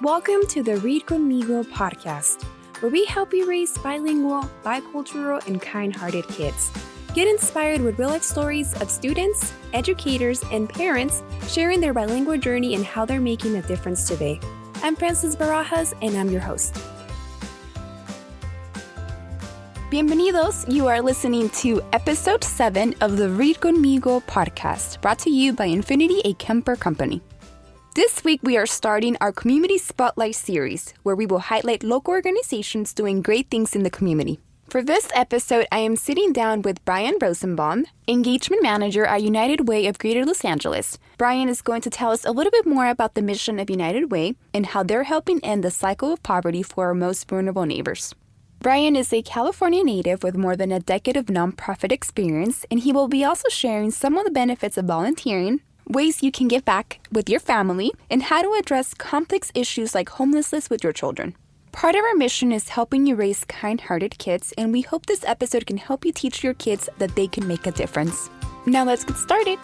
Welcome to the Read Conmigo podcast, where we help you raise bilingual, bicultural, and kind-hearted kids. Get inspired with real-life stories of students, educators, and parents sharing their bilingual journey and how they're making a difference today. I'm Frances Barajas, and I'm your host. Bienvenidos, you are listening to episode 7 of the Read Conmigo podcast, brought to you by Infinity, a Kemper company. This week, we are starting our Community Spotlight series, where we will highlight local organizations doing great things in the community. For this episode, I am sitting down with Brian Rosenbaum, Engagement Manager at United Way of Greater Los Angeles. Brian is going to tell us a little bit more about the mission of United Way and how they're helping end the cycle of poverty for our most vulnerable neighbors. Brian is a California native with more than a decade of nonprofit experience, and he will be also sharing some of the benefits of volunteering, ways you can give back with your family, and how to address complex issues like homelessness with your children. Part of our mission is helping you raise kind-hearted kids, and we hope this episode can help you teach your kids that they can make a difference. Now let's get started.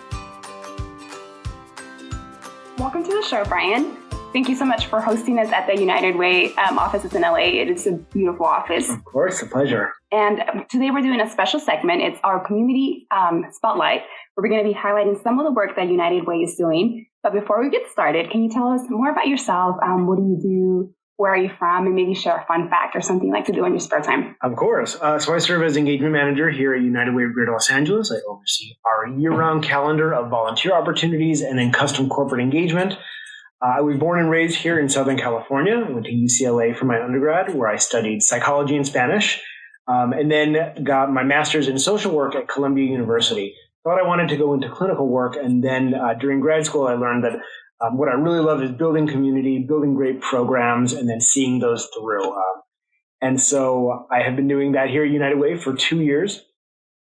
Welcome to the show, Brian. Thank you so much for hosting us at the United Way offices in LA. It is a beautiful office. Of course, a pleasure. And today we're doing a special segment. It's our Community Spotlight, where we're going to be highlighting some of the work that United Way is doing. But before we get started, can you tell us more about yourself? What do you do? Where are you from? And maybe share a fun fact or something you like to do in your spare time. Of course. So I serve as Engagement Manager here at United Way of Greater Los Angeles. I oversee our year-round calendar of volunteer opportunities and then custom corporate engagement. I was born and raised here in Southern California. I went to UCLA for my undergrad, where I studied psychology and Spanish, and then got my master's in social work at Columbia University. Thought I wanted to go into clinical work, and then during grad school, I learned that what I really love is building community, building great programs, and then seeing those through. And so I have been doing that here at United Way for 2 years.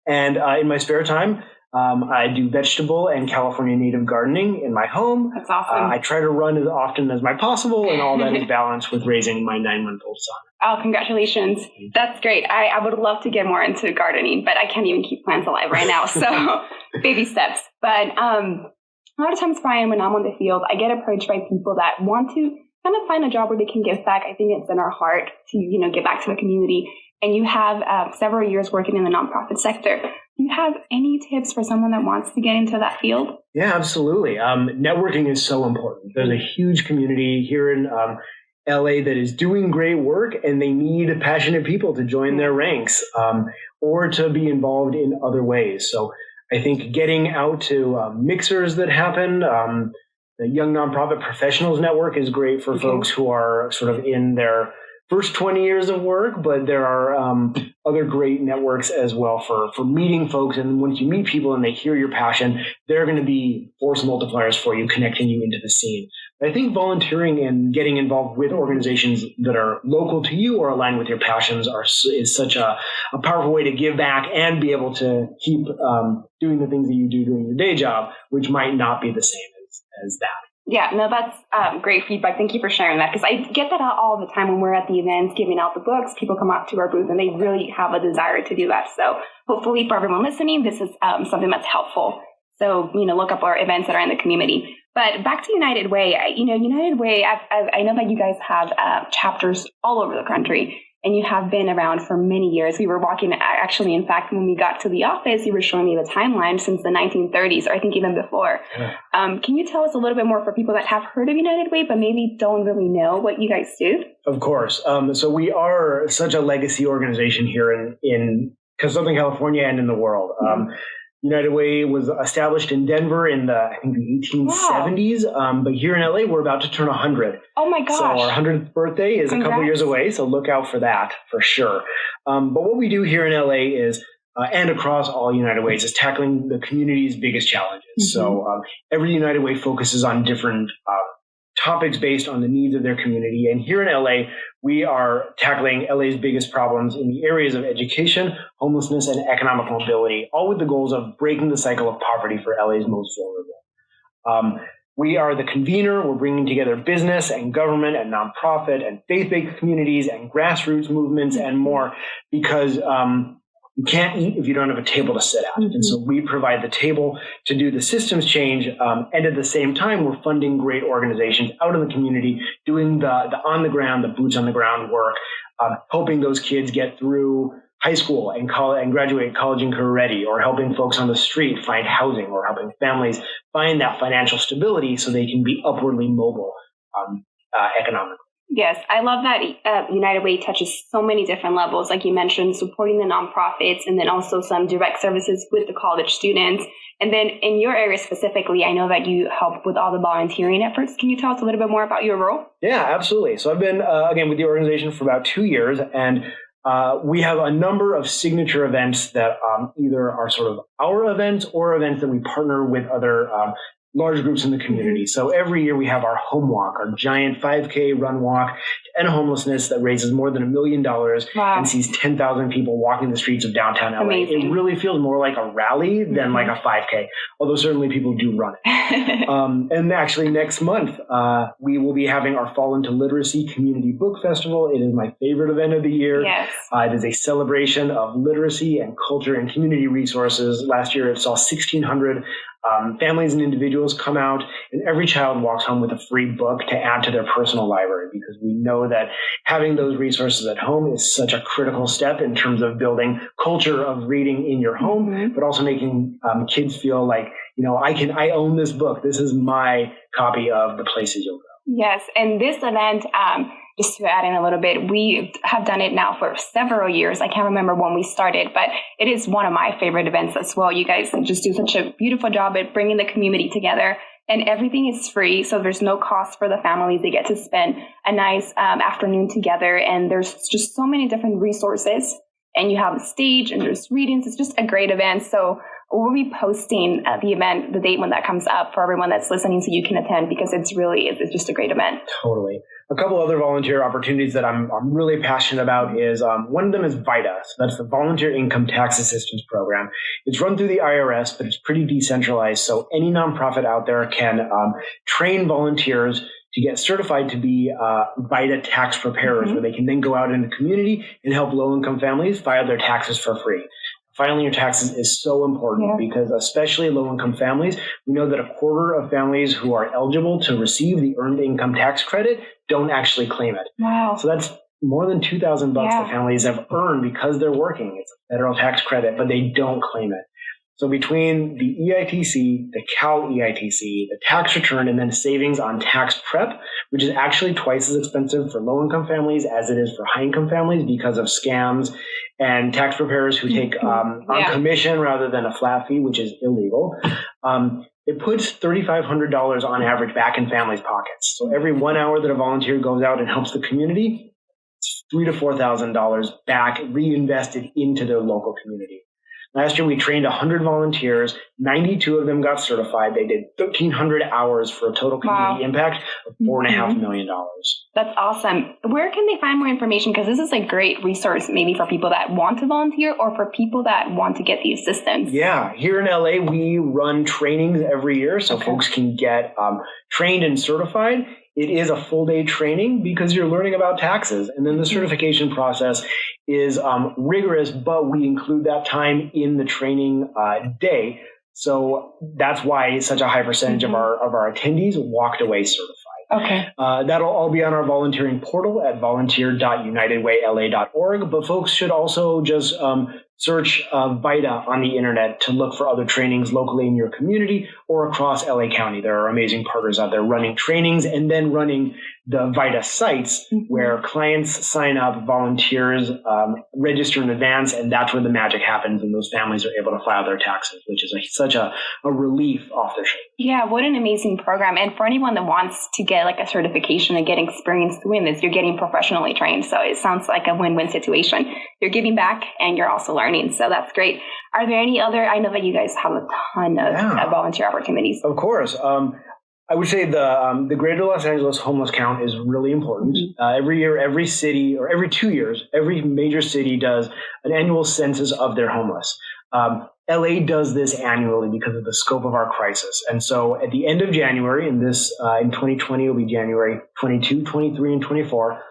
And in my spare time, I do vegetable and California native gardening in my home. That's awesome. I try to run as often as possible, and all that is balanced with raising my 9-month-old son. Oh, congratulations. That's great. I would love to get more into gardening, but I can't even keep plants alive right now. So baby steps. But a lot of times, Brian, when I'm on the field, I get approached by people that want to kind of find a job where they can give back. I think it's in our heart to, give back to the community. And you have several years working in the nonprofit sector. Do you have any tips for someone that wants to get into that field? Yeah, absolutely. Networking is so important. There's a huge community here in LA that is doing great work, and they need passionate people to join their ranks or to be involved in other ways. So I think getting out to mixers that happen, the Young Nonprofit Professionals Network is great for folks who are sort of in their first 20 years of work, but there are other great networks as well for meeting folks. And once you meet people and they hear your passion, they're going to be force multipliers for you, connecting you into the scene. But I think volunteering and getting involved with organizations that are local to you or aligned with your passions is such a powerful way to give back and be able to keep doing the things that you do during your day job, which might not be the same as that. Yeah, no, that's great feedback. Thank you for sharing that, because I get that all the time when we're at the events giving out the books. People come up to our booth and they really have a desire to do that. So hopefully for everyone listening, this is something that's helpful. So, look up our events that are in the community. But back to United Way, United Way, I know that you guys have chapters all over the country, and you have been around for many years. We were walking, actually, in fact, when we got to the office, you were showing me the timeline since the 1930s, or I think even before. Yeah. Can you tell us a little bit more for people that have heard of United Way, but maybe don't really know what you guys do? Of course. So we are such a legacy organization here in Southern California and in the world. United Way was established in Denver in the 1870s. Wow. But here in LA, we're about to turn 100. Oh my gosh. So our 100th birthday is Congrats. A couple years away. So look out for that for sure. But what we do here in LA is, and across all United Ways, is tackling the community's biggest challenges. Mm-hmm. So every United Way focuses on different topics based on the needs of their community. And here in LA, we are tackling LA's biggest problems in the areas of education, homelessness, and economic mobility, all with the goals of breaking the cycle of poverty for LA's most vulnerable. We are the convener. We're bringing together business and government and nonprofit and faith-based communities and grassroots movements and more, because you can't eat if you don't have a table to sit at. And so we provide the table to do the systems change. And at the same time, we're funding great organizations out in the community, doing the on the ground, the boots on the ground work, helping those kids get through high school and graduate college and career ready, or helping folks on the street find housing, or helping families find that financial stability so they can be upwardly mobile economically. Yes, I love that United Way touches so many different levels. Like you mentioned, supporting the nonprofits, and then also some direct services with the college students. And then in your area specifically, I know that you help with all the volunteering efforts. Can you tell us a little bit more about your role? Yeah, absolutely. So I've been, again, with the organization for about 2 years, and we have a number of signature events that either are sort of our events or events that we partner with other large groups in the community. So every year we have our home walk, our giant 5K run walk to end homelessness that raises more than $1 million and sees 10,000 people walking the streets of downtown LA. Amazing. It really feels more like a rally than like a 5K, although certainly people do run it. And actually next month, we will be having our Fall into Literacy Community Book Festival. It is my favorite event of the year. Yes. It is a celebration of literacy and culture and community resources. Last year it saw 1,600 families and individuals come out, and every child walks home with a free book to add to their personal library, because we know that having those resources at home is such a critical step in terms of building culture of reading in your home, but also making kids feel like, I own this book. This is my copy of The Places You'll Go. Yes. And this event, just to add in a little bit, we have done it now for several years. I can't remember when we started, but it is one of my favorite events as well. You guys just do such a beautiful job at bringing the community together, and everything is free. So there's no cost for the families. They get to spend a nice afternoon together, and there's just so many different resources, and you have a stage and there's readings. It's just a great event. So we'll be posting the event, the date when that comes up, for everyone that's listening, so you can attend, because it's just a great event. Totally. A couple other volunteer opportunities that I'm really passionate about is one of them is VITA. So that's the Volunteer Income Tax Assistance Program. It's run through the IRS, but it's pretty decentralized. So any nonprofit out there can train volunteers to get certified to be VITA tax preparers, where they can then go out in the community and help low-income families file their taxes for free. Filing your taxes is so important because especially low-income families, we know that a quarter of families who are eligible to receive the earned income tax credit don't actually claim it. Wow. So that's more than $2,000 the families have earned because they're working. It's a federal tax credit, but they don't claim it. So between the EITC, the Cal EITC, the tax return, and then savings on tax prep, which is actually twice as expensive for low-income families as it is for high-income families because of scams and tax preparers who take on commission rather than a flat fee, which is illegal. It puts $3,500 on average back in families' pockets. So every 1 hour that a volunteer goes out and helps the community, it's $3,000 to $4,000 back reinvested into their local community. Last year, we trained 100 volunteers. 92 of them got certified. They did 1,300 hours for a total community impact of $4.5 million. That's awesome. Where can they find more information? Because this is a great resource maybe for people that want to volunteer or for people that want to get the assistance. Yeah. Here in LA, we run trainings every year so folks can get trained and certified. It is a full day training because you're learning about taxes. And then the certification process is rigorous, but we include that time in the training day. So that's why such a high percentage of our attendees walked away certified. Okay. That'll all be on our volunteering portal at volunteer.unitedwayla.org. But folks should also just search VITA on the internet to look for other trainings locally in your community or across LA County. There are amazing partners out there running trainings and then running the VITA sites where clients sign up, volunteers register in advance, and that's where the magic happens and those families are able to file their taxes, which is such a relief off their shoulders. Yeah, what an amazing program. And for anyone that wants to get like a certification and get experience doing this, you're getting professionally trained. So it sounds like a win-win situation. You're giving back and you're also learning. So that's great. Are there any other, I know that you guys have a ton of volunteer opportunities. Of course. I would say the Greater Los Angeles homeless count is really important. Every year, every city, or every 2 years, every major city does an annual census of their homeless. LA does this annually because of the scope of our crisis. And so at the end of January, in 2020, it'll be January 22, 23, and 24,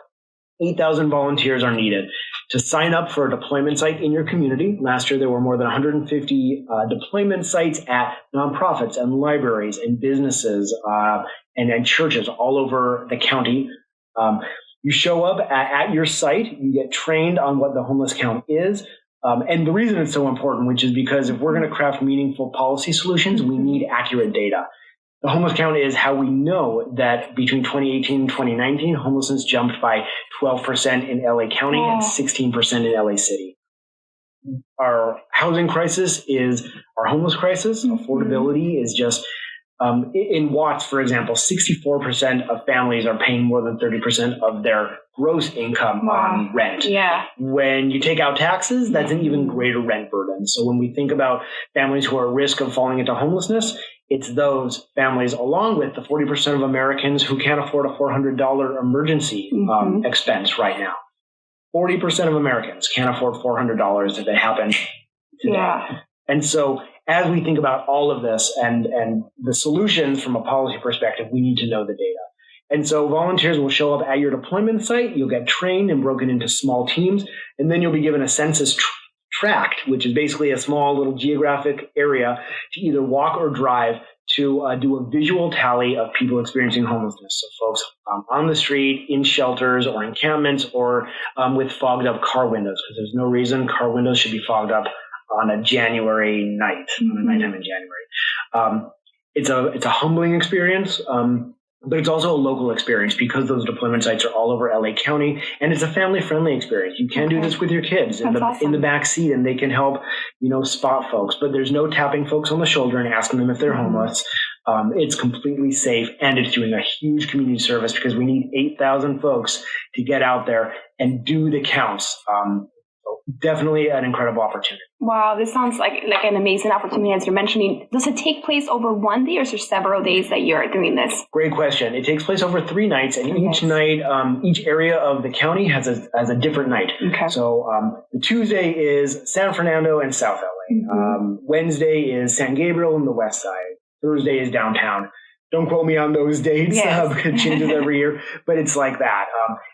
8,000 volunteers are needed to sign up for a deployment site in your community. Last year, there were more than 150 deployment sites at nonprofits and libraries and businesses and churches all over the county. You show up at your site, you get trained on what the homeless count is. And the reason it's so important, which is because if we're going to craft meaningful policy solutions, we need accurate data. The homeless count is how we know that between 2018 and 2019, homelessness jumped by 12% in LA County and 16% in LA City. Our housing crisis is our homeless crisis. Affordability is just, in Watts, for example, 64% of families are paying more than 30% of their gross income on rent. Yeah. When you take out taxes, that's an even greater rent burden. So when we think about families who are at risk of falling into homelessness, it's those families along with the 40% of Americans who can't afford a $400 emergency expense right now. 40% of Americans can't afford $400 if it happens today. Yeah. And so as we think about all of this and the solutions from a policy perspective, we need to know the data. And so volunteers will show up at your deployment site. You'll get trained and broken into small teams, and then you'll be given a census tract, which is basically a small little geographic area to either walk or drive to do a visual tally of people experiencing homelessness. So folks on the street, in shelters or encampments, or with fogged up car windows, because there's no reason car windows should be fogged up on a January night, on a nighttime in January. It's a humbling experience, but it's also a local experience because those deployment sites are all over LA County, and it's a family-friendly experience. You can do this with your kids in the back seat, and they can help, spot folks. But there's no tapping folks on the shoulder and asking them if they're homeless. It's completely safe, and it's doing a huge community service because we need 8,000 folks to get out there and do the counts. Definitely an incredible opportunity. Wow, this sounds like an amazing opportunity, as you're mentioning. Does it take place over one day, or is there several days that you're doing this? Great question. It takes place over 3 nights, and each night, each area of the county has a different night. Okay. So the Tuesday is San Fernando and South LA. Wednesday is San Gabriel and the West Side. Thursday is downtown. Don't quote me on those dates because it changes every year, but it's like that.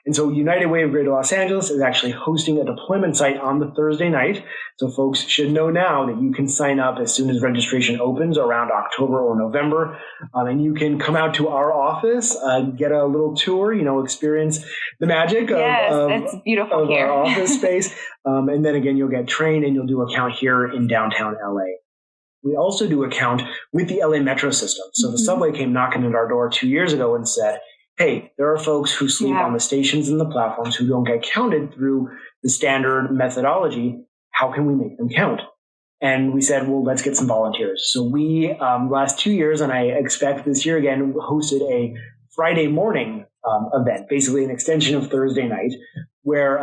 And so United Way of Greater Los Angeles is actually hosting a deployment site on the Thursday night. So folks should know now that you can sign up as soon as registration opens around October or November. And you can come out to our office, get a little tour, experience the magic it's beautiful of our office space. And then again, you'll get trained and you'll do a count here in downtown LA. We also do a count with the LA Metro system. So the subway came knocking at our door 2 years ago and said, hey, there are folks who sleep on the stations and the platforms who don't get counted through the standard methodology. How can we make them count? And we said, well, let's get some volunteers. So we, last 2 years, and I expect this year again, hosted a Friday morning event, basically an extension of Thursday night, where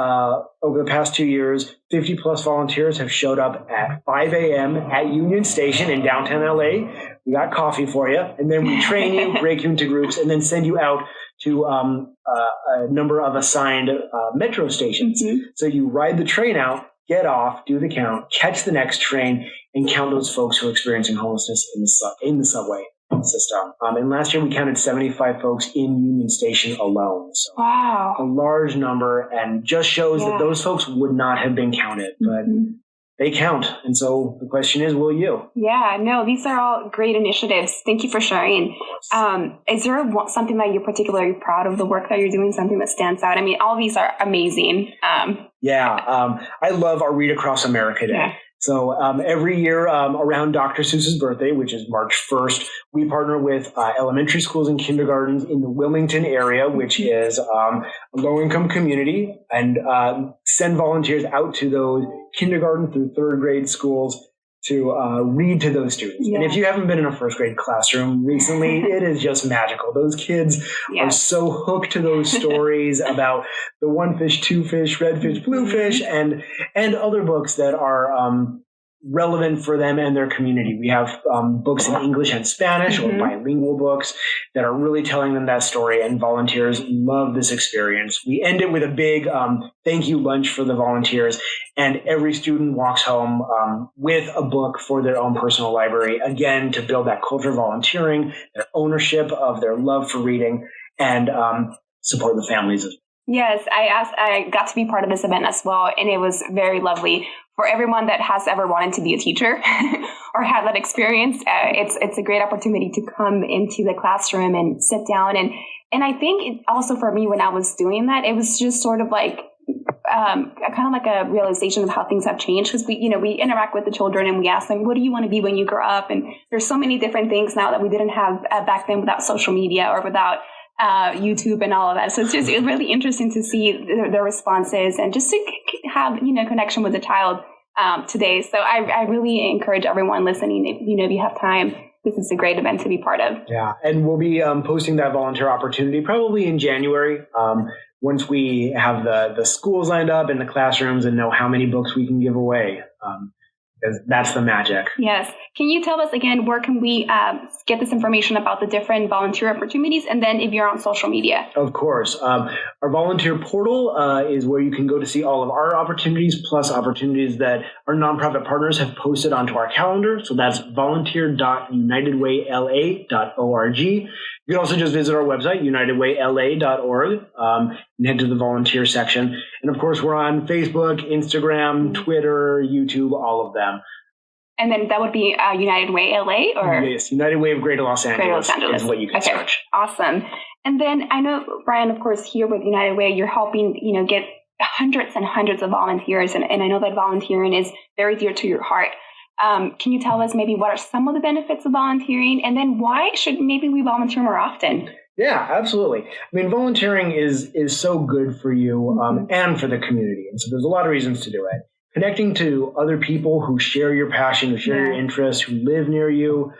over the past 2 years, 50 plus volunteers have showed up at 5 a.m. at Union Station in downtown LA. We got coffee for you, and then we train you, break you into groups, and then send you out to a number of assigned metro stations. So you ride the train out, get off, do the count, catch the next train, and count those folks who are experiencing homelessness in the subway system. And last year we counted 75 folks in Union Station alone. So a large number, and just shows that those folks would not have been counted, but they count. And so the question is, will you? Yeah, no, these are all great initiatives. Thank you for sharing. Is there something that you're particularly proud of the work that you're doing, something that stands out? I mean, all these are amazing. I love our Read Across America Day. Yeah. So every year around Dr. Seuss's birthday, which is March 1st, we partner with elementary schools and kindergartens in the Wilmington area, which is a low-income community, and send volunteers out to those kindergarten through 3rd grade schools to read to those students. And if you haven't been in a 1st grade classroom recently, it is just magical. Those kids are so hooked to those stories about the 1 fish, 2 fish, red fish, blue fish, and other books that are relevant for them and their community. We have books in English and Spanish or bilingual books that are really telling them that story, and volunteers love this experience. We end it with a big thank you lunch for the volunteers, and every student walks home with a book for their own personal library, again, to build that culture of volunteering, their ownership of their love for reading, and support the families as well. Yes, I got to be part of this event as well, and it was very lovely. For everyone that has ever wanted to be a teacher or had that experience, it's a great opportunity to come into the classroom and sit down. And I think it also for me, when I was doing that, it was just sort of like kind of like a realization of how things have changed, because we interact with the children and we ask them, what do you want to be when you grow up? And there's so many different things now that we didn't have back then without social media or without YouTube and all of that. So it's really interesting to see their responses and just to have, connection with the child today. So I really encourage everyone listening, if you have time, this is a great event to be part of. Yeah. And we'll be posting that volunteer opportunity probably in January. Once we have the schools lined up and the classrooms and know how many books we can give away. Because that's the magic. Yes. Can you tell us again, where can we get this information about the different volunteer opportunities? And then if you're on social media. Of course. Our volunteer portal is where you can go to see all of our opportunities, plus opportunities that our nonprofit partners have posted onto our calendar. So that's volunteer.unitedwayla.org. You can also just visit our website, unitedwayla.org, and head to the volunteer section. And of course, we're on Facebook, Instagram, Twitter, YouTube, all of them. And then that would be United Way LA, or? Yes, United Way of Greater Los Angeles is what you can search. Awesome. And then I know, Brian, of course, here with United Way, you're helping, get hundreds and hundreds of volunteers. And I know that volunteering is very dear to your heart. Can you tell us maybe what are some of the benefits of volunteering? And then why should maybe we volunteer more often? Yeah, absolutely. I mean, volunteering is so good for you and for the community. And so there's a lot of reasons to do it. Connecting to other people who share your passion, who share your interests, who live near you.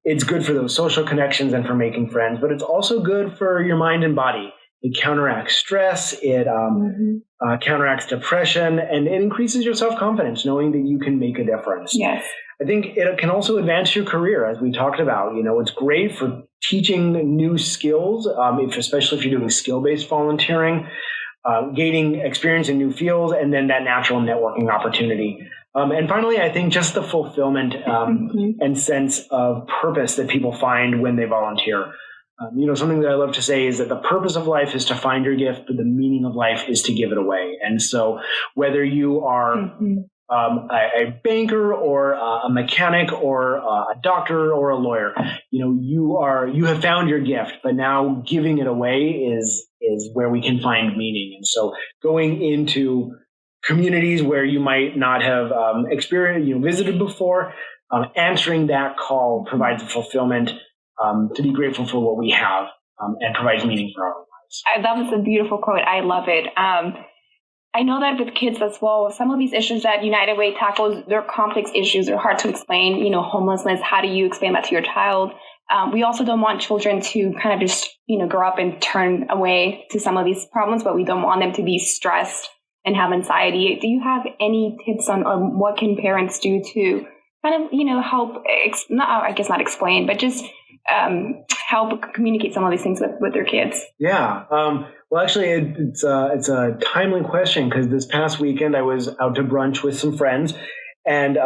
It's good for those social connections and for making friends, but it's also good for your mind and body. It counteracts stress, it counteracts depression, and it increases your self-confidence, knowing that you can make a difference. Yes. I think it can also advance your career, as we talked about. It's great for teaching new skills, especially if you're doing skill-based volunteering, gaining experience in new fields, and then that natural networking opportunity. And finally, I think just the fulfillment and sense of purpose that people find when they volunteer. Something that I love to say is that the purpose of life is to find your gift, but the meaning of life is to give it away. And so whether you are a banker or a mechanic or a doctor or a lawyer, you have found your gift, but now giving it away is where we can find meaning. And so going into communities where you might not have visited before, answering that call provides fulfillment to be grateful for what we have and provides meaning for our lives. That was a beautiful quote. I love it. I know that with kids as well, some of these issues that United Way tackles, they're complex issues. They're hard to explain. Homelessness, how do you explain that to your child? We also don't want children to kind of just, grow up and turn away to some of these problems, but we don't want them to be stressed and have anxiety. Do you have any tips on what can parents do to kind of, help, not explain, but just help communicate some of these things with their kids? Yeah. Well, actually, it's a timely question, because this past weekend I was out to brunch with some friends, and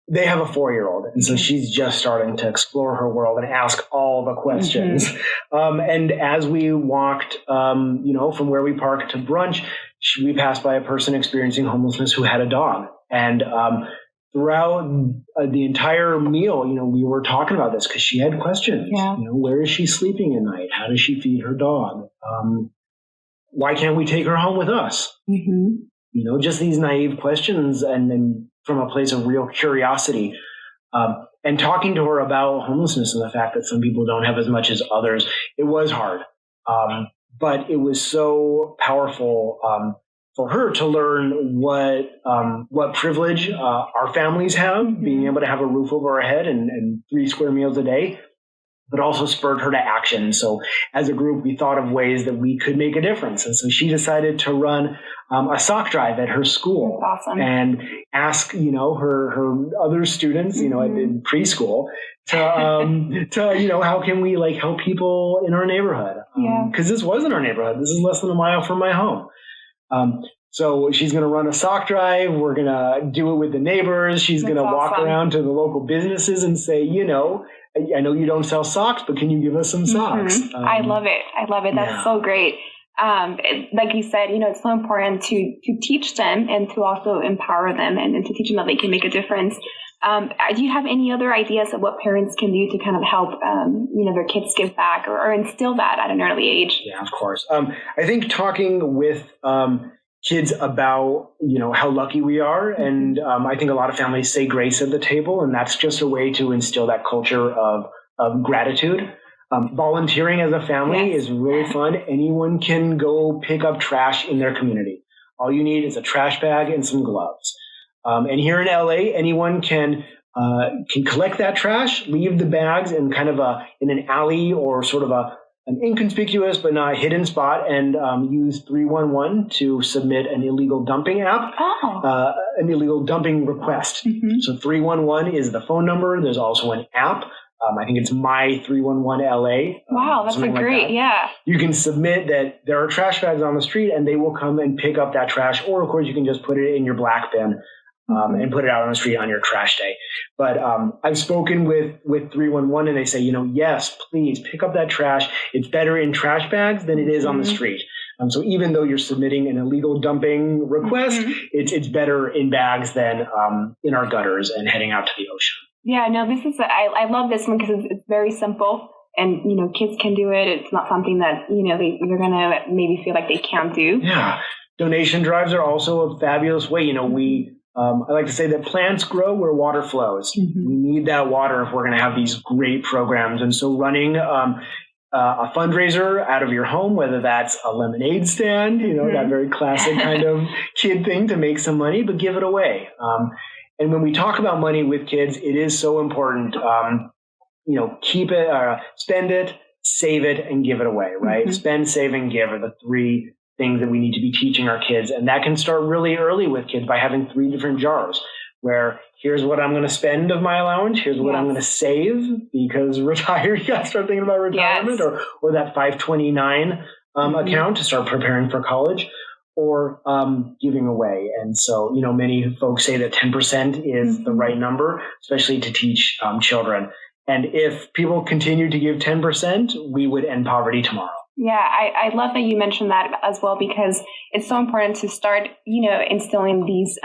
they have a 4-year-old. And so she's just starting to explore her world and ask all the questions. And as we walked, from where we parked to brunch, we passed by a person experiencing homelessness who had a dog. And throughout the entire meal, we were talking about this because she had questions. Yeah. Where is she sleeping at night? How does she feed her dog? Why can't we take her home with us? Just these naive questions, and then from a place of real curiosity. And talking to her about homelessness and the fact that some people don't have as much as others, it was hard. But it was so powerful for her to learn what privilege our families have, being able to have a roof over our head and 3 square meals a day, but also spurred her to action. And so as a group, we thought of ways that we could make a difference. And so she decided to run a sock drive at her school. That's awesome. And ask, her other students, in preschool to how can we help people in our neighborhood? Because this wasn't our neighborhood. This is less than a mile from my home. So she's going to run a sock drive. We're going to do it with the neighbors. She's going to walk around to the local businesses and say, I know you don't sell socks, but can you give us some socks? I love it. That's so great. Like you said, it's so important to teach them and to also empower them and to teach them that they can make a difference. Do you have any other ideas of what parents can do to kind of help, their kids give back or instill that at an early age? Yeah, of course. I think talking with kids about, how lucky we are. And I think a lot of families say grace at the table, and that's just a way to instill that culture of gratitude. Volunteering as a family is really fun. Anyone can go pick up trash in their community. All you need is a trash bag and some gloves. And here in LA, anyone can collect that trash, leave the bags in kind of in an alley or sort of an inconspicuous but not hidden spot, and use 311 to submit an illegal dumping an illegal dumping request. Mm-hmm. So 311 is the phone number. There's also an app. I think it's My 311 LA. Wow, that's great. Yeah. You can submit that there are trash bags on the street, and they will come and pick up that trash. Or, of course, you can just put it in your black bin and put it out on the street on your trash day. But I've spoken with 311, and they say, yes, please pick up that trash. It's better in trash bags than it is on the street. So even though you're submitting an illegal dumping request, it's better in bags than in our gutters and heading out to the ocean. Yeah, no, I love this one because it's very simple and, kids can do it. It's not something that, they're going to maybe feel like they can't do. Yeah. Donation drives are also a fabulous way. I like to say that plants grow where water flows. Mm-hmm. We need that water if we're going to have these great programs. And so running a fundraiser out of your home, whether that's a lemonade stand, that very classic kind of kid thing to make some money, but give it away. And when we talk about money with kids, it is so important, keep it, spend it, save it, and give it away, right? Mm-hmm. Spend, save, and give are the three things that we need to be teaching our kids. And that can start really early with kids by having 3 different jars where here's what I'm going to spend of my allowance. Here's what I'm going to save because you got to start thinking about retirement or that 529 account to start preparing for college. Or giving away. And so, many folks say that 10% is the right number, especially to teach children. And if people continue to give 10%, we would end poverty tomorrow. Yeah, I love that you mentioned that as well, because it's so important to start, instilling these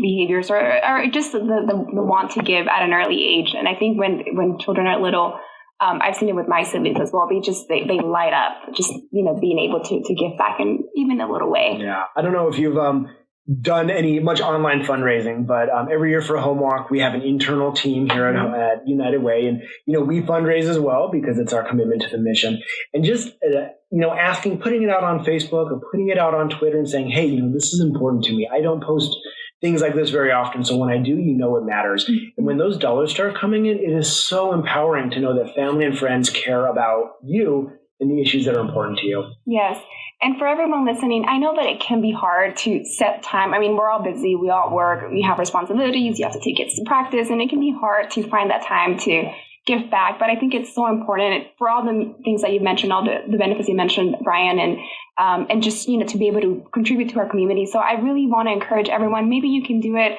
behaviors or just the want to give at an early age. And I think when children are little, I've seen it with my siblings as well. They light up just, being able to give back in even a little way. Yeah. I don't know if you've done much online fundraising, but every year for Home Walk, we have an internal team here at United Way. And, we fundraise as well because it's our commitment to the mission. And just, putting it out on Facebook or putting it out on Twitter and saying, hey, this is important to me. I don't post things like this very often. So when I do, it matters. And when those dollars start coming in, it is so empowering to know that family and friends care about you and the issues that are important to you. Yes. And for everyone listening, I know that it can be hard to set time. I mean, we're all busy. We all work. We have responsibilities. You have to take kids to practice. And it can be hard to find that time to give back. But I think it's so important for all the things that you've mentioned, all the benefits you mentioned, Brian, and just, to be able to contribute to our community. So I really want to encourage everyone. Maybe you can do it,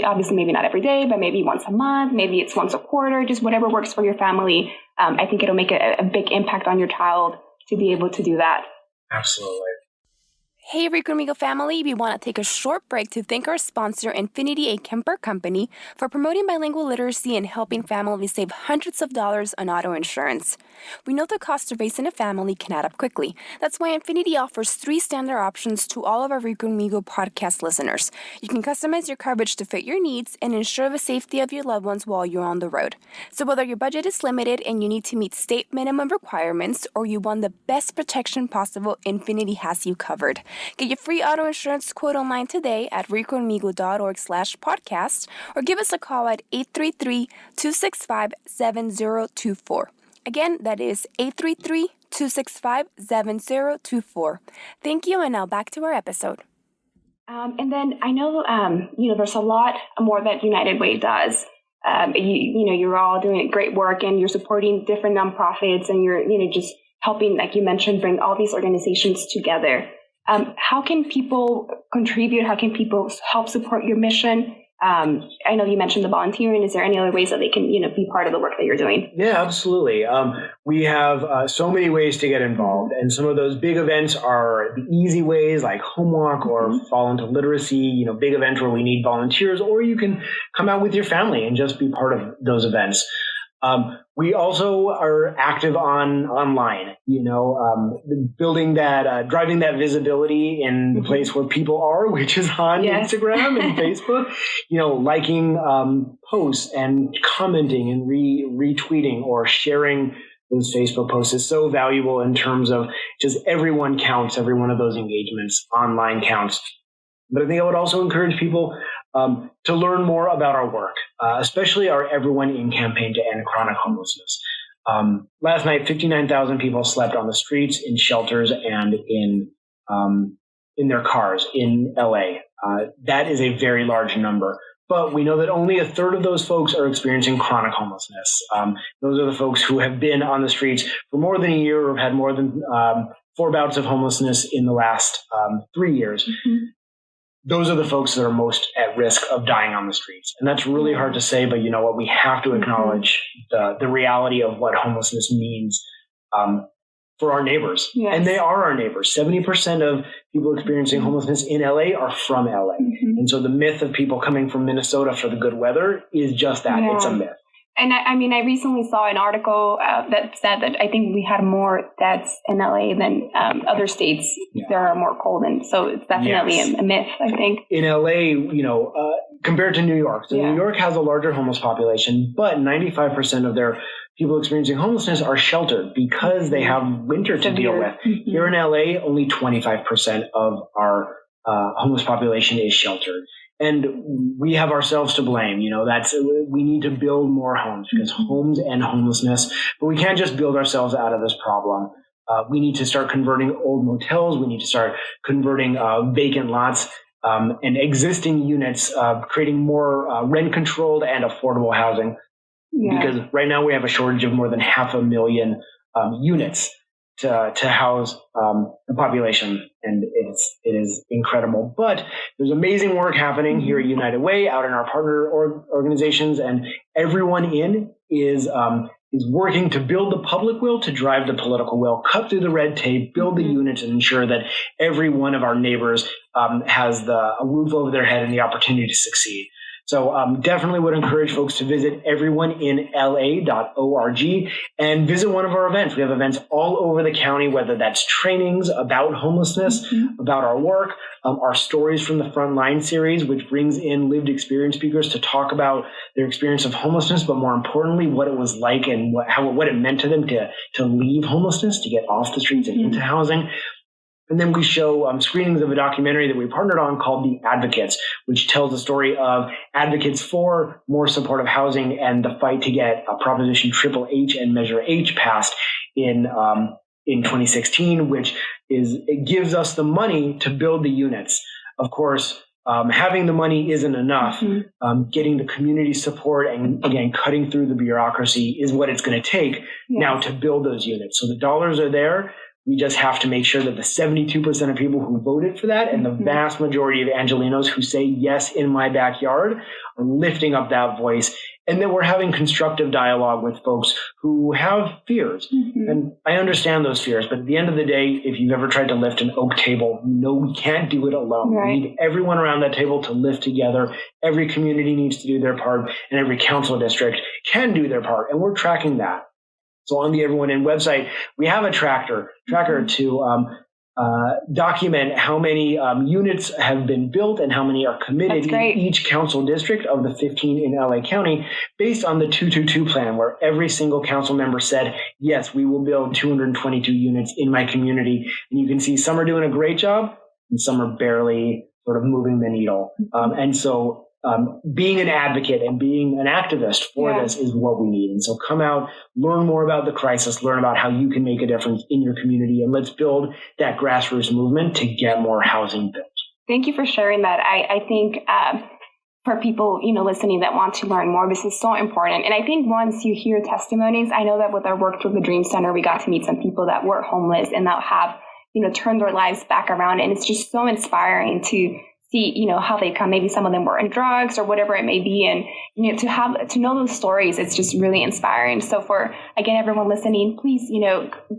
obviously maybe not every day, but maybe once a month, maybe it's once a quarter, just whatever works for your family. I think it'll make a big impact on your child to be able to do that. Absolutely. Hey, Conmigo family, we want to take a short break to thank our sponsor, Infinity, a Kemper company, for promoting bilingual literacy and helping families save hundreds of dollars on auto insurance. We know the cost of raising a family can add up quickly. That's why Infinity offers 3 standard options to all of our Conmigo podcast listeners. You can customize your coverage to fit your needs and ensure the safety of your loved ones while you're on the road. So whether your budget is limited and you need to meet state minimum requirements or you want the best protection possible, Infinity has you covered. Get your free auto insurance quote online today at reconmigo.org/podcast or give us a call at 833-265-7024. Again, that is 833-265-7024. Thank you, and now back to our episode. And then I know, there's a lot more that United Way does. You're all doing great work and you're supporting different nonprofits and you're, just helping, like you mentioned, bring all these organizations together. How can people contribute? How can people help support your mission? I know you mentioned the volunteering. Is there any other ways that they can, be part of the work that you're doing? Yeah, absolutely. We have so many ways to get involved. And some of those big events are the easy ways like home walk or fall into literacy, big events where we need volunteers, or you can come out with your family and just be part of those events. We also are active online, building that, driving that visibility in the place where people are, which is on Instagram and Facebook, liking posts and commenting and retweeting or sharing those Facebook posts is so valuable in terms of just everyone counts. Every one of those engagements online counts. But I think I would also encourage people to learn more about our work, especially our Everyone In campaign to end chronic homelessness. Last night, 59,000 people slept on the streets, in shelters, and in their cars in LA. That is a very large number. But we know that only a third of those folks are experiencing chronic homelessness. Those are the folks who have been on the streets for more than a year or have had more than 4 bouts of homelessness in the last 3 years. Those are the folks that are most at risk of dying on the streets. And that's really hard to say, but you know what? We have to acknowledge the reality of what homelessness means for our neighbors. Yes. And they are our neighbors. 70% of people experiencing homelessness in LA are from LA. And so the myth of people coming from Minnesota for the good weather is just that. It's a myth. And I recently saw an article that said that I think we had more deaths in LA than other states. There are more cold, and so it's definitely a myth, I think. In LA, compared to New York, so New York has a larger homeless population, but 95% of their people experiencing homelessness are sheltered because they have winter to deal with. Here in LA, only 25% of our homeless population is sheltered. And we have ourselves to blame. We need to build more homes because homes end homelessness, but we can't just build ourselves out of this problem. We need to start converting old motels. We need to start converting vacant lots and existing units, creating more rent-controlled and affordable housing. Because right now we have a shortage of more than 500,000 units to house the population, and it is incredible. But there's amazing work happening here at United Way, out in our partner organizations, and Everyone In is working to build the public will to drive the political will, cut through the red tape, build the units, and ensure that every one of our neighbors has a roof over their head and the opportunity to succeed. So definitely would encourage folks to visit everyoneinla.org and visit one of our events. We have events all over the county, whether that's trainings about homelessness, about our work, our Stories from the Frontline series, which brings in lived experience speakers to talk about their experience of homelessness, but more importantly, what it was like and what it meant to them to leave homelessness, to get off the streets and into housing. And then we show screenings of a documentary that we partnered on called The Advocates, which tells the story of advocates for more supportive housing and the fight to get Proposition Triple H and Measure H passed in 2016, which it gives us the money to build the units. Of course, having the money isn't enough. Getting the community support and, again, cutting through the bureaucracy is what it's going to take now to build those units. So the dollars are there. We just have to make sure that the 72% of people who voted for that and the vast majority of Angelenos who say yes in my backyard are lifting up that voice, and that we're having constructive dialogue with folks who have fears. And I understand those fears, but at the end of the day, if you've ever tried to lift an oak table, we can't do it alone. We need everyone around that table to lift together. Every community needs to do their part, and every council district can do their part, and we're tracking that. So on the Everyone In website, we have a tracker to document how many units have been built and how many are committed in each council district of the 15 in LA County, based on the 222 plan, where every single council member said, yes, we will build 222 units in my community. And you can see some are doing a great job and some are barely sort of moving the needle. And so being an advocate and being an activist for this is what we need. And so come out, learn more about the crisis, learn about how you can make a difference in your community, and let's build that grassroots movement to get more housing built. Thank you for sharing that. I think for people, listening that want to learn more, this is so important. And I think once you hear testimonies, I know that with our work through the Dream Center, we got to meet some people that were homeless and that have, turned their lives back around. And it's just so inspiring to see, how they come. Maybe some of them were in drugs or whatever it may be. And, to know those stories, it's just really inspiring. So for, again, everyone listening, please,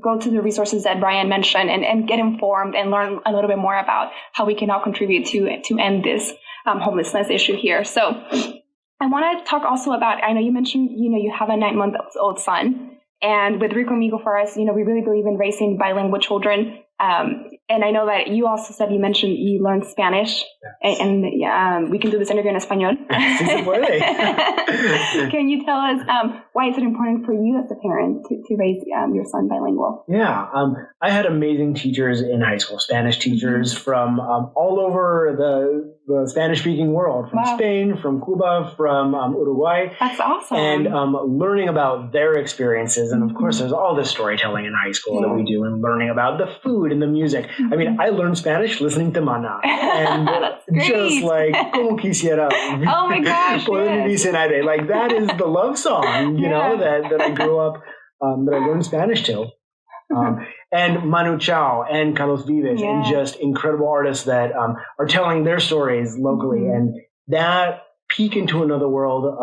go to the resources that Brian mentioned and get informed and learn a little bit more about how we can all contribute to end this homelessness issue here. So I want to talk also about, I know you mentioned, you have a 9-month-old son. And with Conmigo for us, we really believe in raising bilingual children. And I know that you also said, you mentioned you learned Spanish, and we can do this interview in español. Sí se puede. Can you tell us why is it important for you as a parent to raise your son bilingual? Yeah, I had amazing teachers in high school, Spanish teachers from all over the Spanish-speaking world, from Spain, from Cuba, from Uruguay. That's awesome. And learning about their experiences. And of course, there's all this storytelling in high school that we do, and learning about the food and the music. I mean, I learned Spanish listening to Mana. And just like, como quisiera. Oh my gosh. Yes. Like, that is the love song, you know, that I grew up, that I learned Spanish to. And Manu Chao and Carlos Vives and just incredible artists that are telling their stories locally. And that peek into another world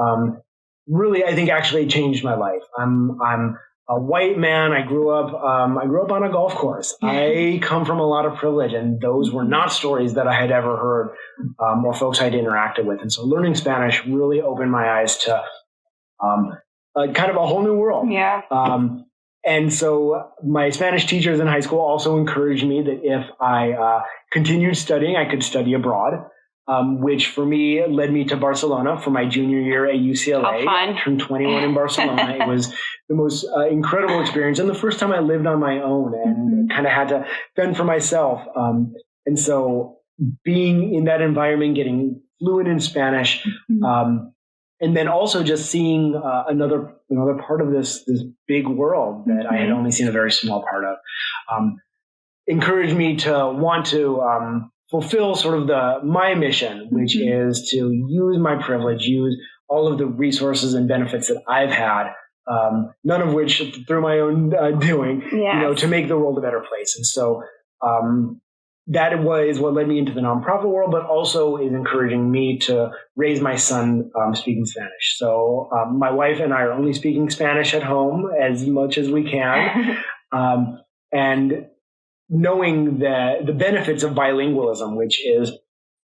really, I think, actually changed my life. I'm a white man. I grew up on a golf course. I come from a lot of privilege, and those were not stories that I had ever heard or folks I'd interacted with. And so learning Spanish really opened my eyes to kind of a whole new world. Yeah. And so my Spanish teachers in high school also encouraged me that if I continued studying, I could study abroad, which for me led me to Barcelona for my junior year at UCLA. I turned 21 in Barcelona. It was the most incredible experience, and the first time I lived on my own and kind of had to fend for myself. And so being in that environment, getting fluent in Spanish, and then also just seeing another part of this big world that I had only seen a very small part of, encouraged me to want to fulfill sort of my mission, which is to use my privilege, use all of the resources and benefits that I've had, none of which through my own doing, to make the world a better place. And so that was what led me into the nonprofit world, but also is encouraging me to raise my son speaking Spanish. So my wife and I are only speaking Spanish at home as much as we can. And knowing the benefits of bilingualism, which is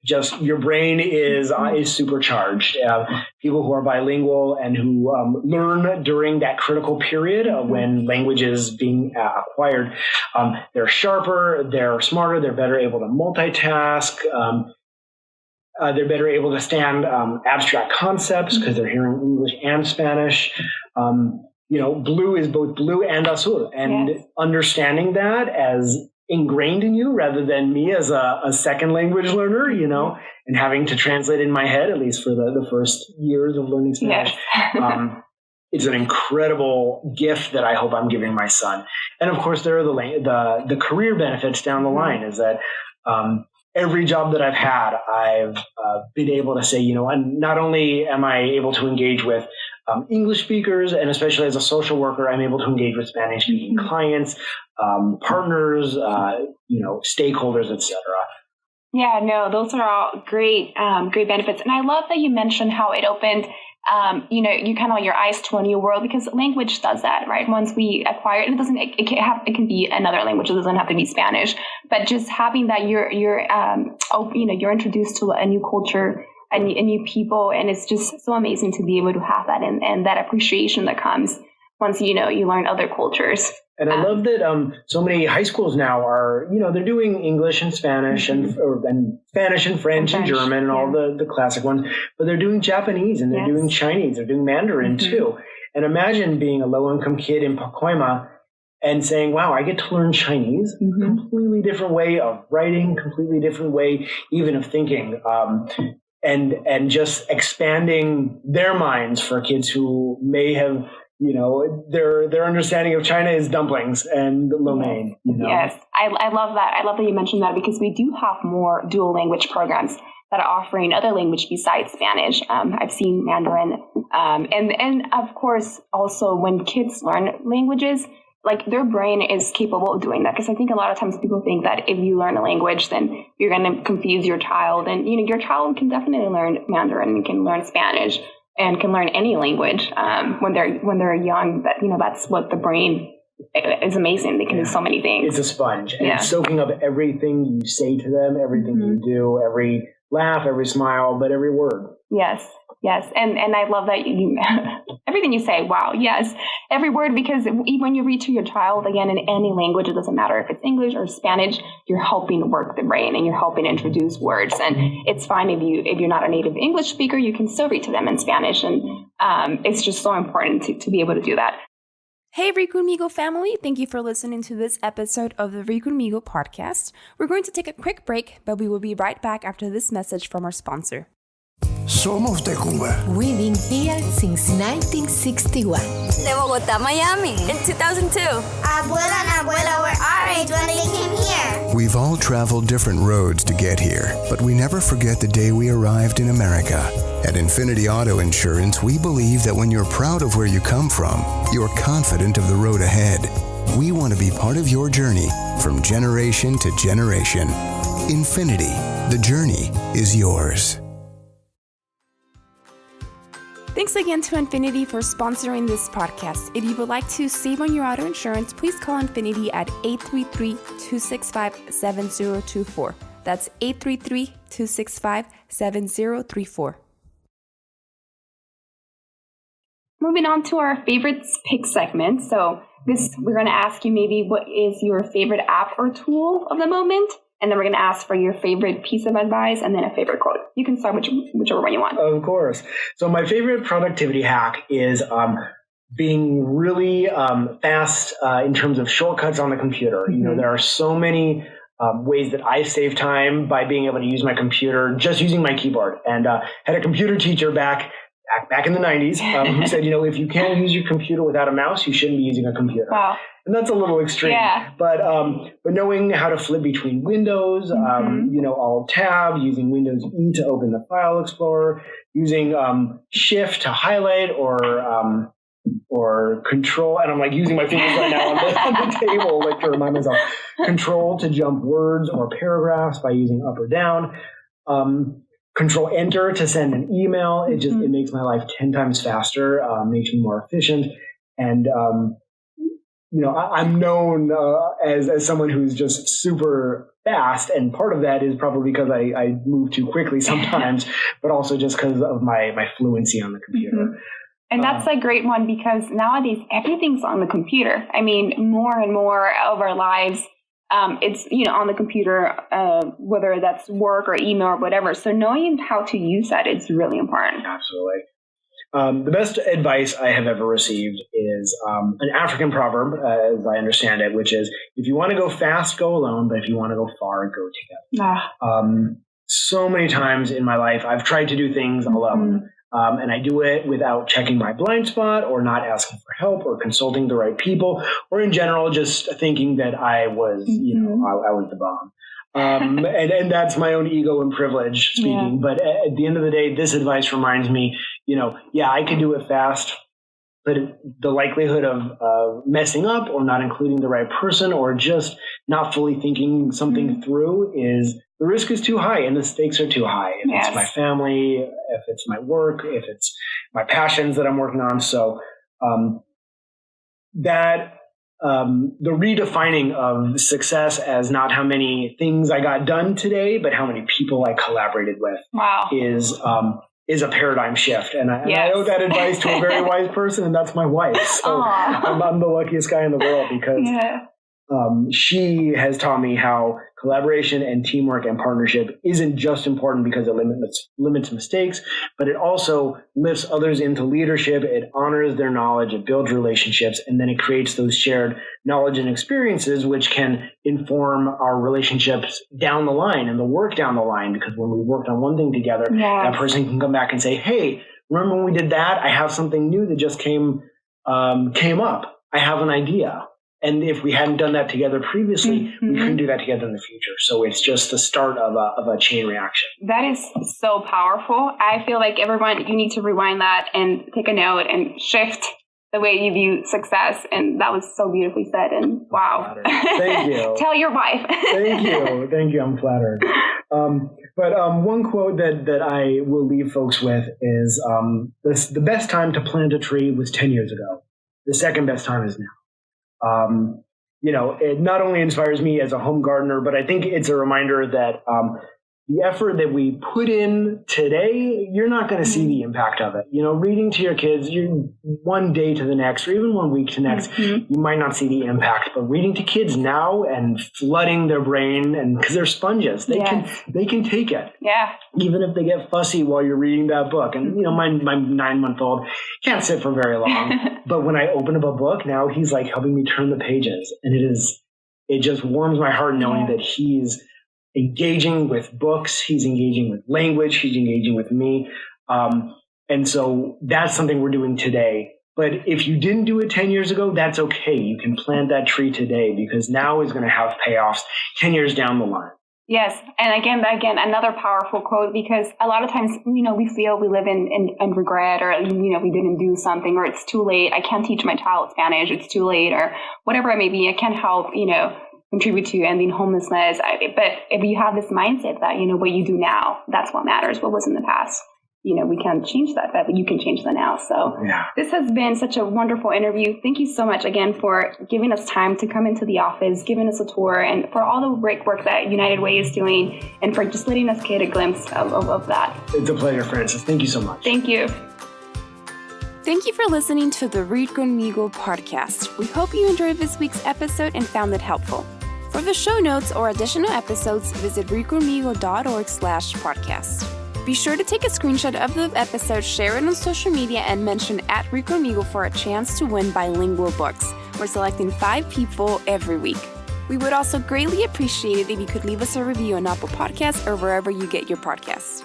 just your brain is supercharged. People who are bilingual and who learn during that critical period when language is being acquired, they're sharper, they're smarter, they're better able to multitask, they're better able to stand abstract concepts because they're hearing English and Spanish. Blue is both blue and azul, and understanding that as ingrained in you rather than me as a second language learner, and having to translate in my head, at least for the first years of learning Spanish. It's an incredible gift that I hope I'm giving my son. And of course, there are the career benefits down the line is that every job that I've had, I've been able to say, and not only am I able to engage with English speakers, and especially as a social worker, I'm able to engage with Spanish-speaking clients, partners, stakeholders, etc. Yeah, no, those are all great benefits. And I love that you mentioned how it opened, you kind of your eyes to a new world, because language does that, right? Once we acquire it, it can be another language. It doesn't have to be Spanish, but just having that you're introduced to a new culture, and new people, and it's just so amazing to be able to have that and that appreciation that comes once you learn other cultures. And I love that so many high schools now are they're doing English and Spanish and Spanish and French and German and all the classic ones, but they're doing Japanese and they're doing Chinese, they're doing Mandarin too. And imagine being a low-income kid in Pacoima and saying, wow, I get to learn Chinese, completely different way of writing, completely different way even of thinking. And just expanding their minds for kids who may have, their understanding of China is dumplings and lo mein. Yes, I love that. I love that you mentioned that, because we do have more dual language programs that are offering other language besides Spanish. I've seen Mandarin. And of course, also when kids learn languages, like their brain is capable of doing that. Because I think a lot of times people think that if you learn a language, then you're going to confuse your child. And, your child can definitely learn Mandarin and can learn Spanish and can learn any language when they're young. That, that's what the brain is amazing. They can do so many things. It's a sponge. And it's soaking up everything you say to them, everything you do, every laugh, every smile, but every word. Yes. And I love that you everything you say. Wow. Yes. Every word, because when you read to your child, again, in any language, it doesn't matter if it's English or Spanish, you're helping work the brain and you're helping introduce words. And it's fine if you're not a native English speaker, you can still read to them in Spanish. And it's just so important to be able to do that. Hey, Read Conmigo family. Thank you for listening to this episode of the Read Conmigo podcast. We're going to take a quick break, but we will be right back after this message from our sponsor. Somos de Cuba. We've been here since 1961. De Bogotá, Miami in 2002. Abuela and Abuela were our age when they came here. We've all traveled different roads to get here, but we never forget the day we arrived in America. At Infinity Auto Insurance, we believe that when you're proud of where you come from, you're confident of the road ahead. We want to be part of your journey from generation to generation. Infinity, the journey is yours. Thanks again to Infinity for sponsoring this podcast. If you would like to save on your auto insurance, please call Infinity at 833-265-7024. That's 833-265-7034. Moving on to our favorites pick segment. So we're going to ask you maybe what is your favorite app or tool of the moment? And then we're going to ask for your favorite piece of advice and then a favorite quote. You can start whichever one you want. Of course. So my favorite productivity hack is being really fast in terms of shortcuts on the computer. There are so many ways that I save time by being able to use my computer, just using my keyboard. And had a computer teacher back in the 90s who said, if you can't use your computer without a mouse, you shouldn't be using a computer. Wow. And that's a little extreme. Yeah. But knowing how to flip between windows, alt tab, using Windows E to open the file explorer, using shift to highlight or control, and I'm like using my fingers right now on the table like to remind myself, control to jump words or paragraphs by using up or down. Control enter to send an email. It makes my life 10 times faster, makes me more efficient. And, I'm known as someone who's just super fast. And part of that is probably because I move too quickly sometimes, but also just because of my fluency on the computer. And that's a great one because nowadays everything's on the computer. I mean, more and more of our lives, it's, on the computer, whether that's work or email or whatever. So knowing how to use that is really important. Absolutely. The best advice I have ever received is an African proverb, as I understand it, which is, if you want to go fast, go alone, but if you want to go far, go together. So many times in my life, I've tried to do things alone. And I do it without checking my blind spot or not asking for help or consulting the right people, or in general, just thinking that I was, I was the bomb. And that's my own ego and privilege speaking. Yeah. But at the end of the day, this advice reminds me, I can do it fast, but the likelihood of messing up or not including the right person or just not fully thinking something through the risk is too high and the stakes are too high. If it's my family, if it's my work, if it's my passions that I'm working on. So the redefining of success as not how many things I got done today, but how many people I collaborated with is a paradigm shift. And I owe that advice to a very wise person, and that's my wife. So I'm the luckiest guy in the world because she has taught me how collaboration and teamwork and partnership isn't just important because it limits mistakes, but it also lifts others into leadership. It honors their knowledge, it builds relationships, and then it creates those shared knowledge and experiences which can inform our relationships down the line and the work down the line. Because when we worked on one thing together, that person can come back and say, hey, remember when we did that? I have something new that just came up. I have an idea. And if we hadn't done that together previously, we couldn't do that together in the future. So it's just the start of a chain reaction. That is so powerful. I feel like everyone, you need to rewind that and take a note and shift the way you view success. And that was so beautifully said. And wow. Thank you. Tell your wife. Thank you. I'm flattered. But one quote that I will leave folks with is the best time to plant a tree was 10 years ago. The second best time is now. It not only inspires me as a home gardener, but I think it's a reminder that the effort that we put in today, you're not going to see the impact of it. Reading to your kids, one day to the next, or even 1 week to next, you might not see the impact. But reading to kids now and flooding their brain, and because they're sponges, they can take it. Yeah. Even if they get fussy while you're reading that book. And my 9-month-old can't sit for very long. But when I open up a book, now he's like helping me turn the pages, and it just warms my heart knowing that he's engaging with books, he's engaging with language, he's engaging with me. And so that's something we're doing today. But if you didn't do it 10 years ago, that's okay. You can plant that tree today, because now is going to have payoffs 10 years down the line. Yes. And again, another powerful quote, because a lot of times, we feel we live in regret, or, we didn't do something, or it's too late. I can't teach my child Spanish. It's too late, or whatever it may be. I can't help, contribute to ending homelessness. But if you have this mindset that, what you do now, that's what matters. What was in the past, we can't change that, but you can change that now. So This has been such a wonderful interview. Thank you so much again for giving us time to come into the office, giving us a tour, and for all the great work that United Way is doing, and for just letting us get a glimpse of that. It's a pleasure, Francis. Thank you so much. Thank you. Thank you for listening to the Read Conmigo podcast. We hope you enjoyed this week's episode and found it helpful. For the show notes or additional episodes, visit readconmigo.org/podcast. Be sure to take a screenshot of the episode, share it on social media, and mention @Read Conmigo for a chance to win bilingual books. We're selecting 5 people every week. We would also greatly appreciate it if you could leave us a review on Apple Podcasts or wherever you get your podcasts.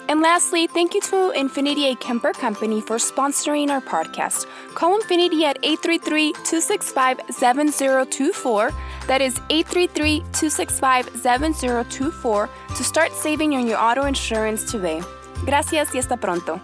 And lastly, thank you to Infinity A Kemper Company for sponsoring our podcast. Call Infinity at 833-265-7024. That is 833-265-7024 to start saving on your auto insurance today. Gracias y hasta pronto.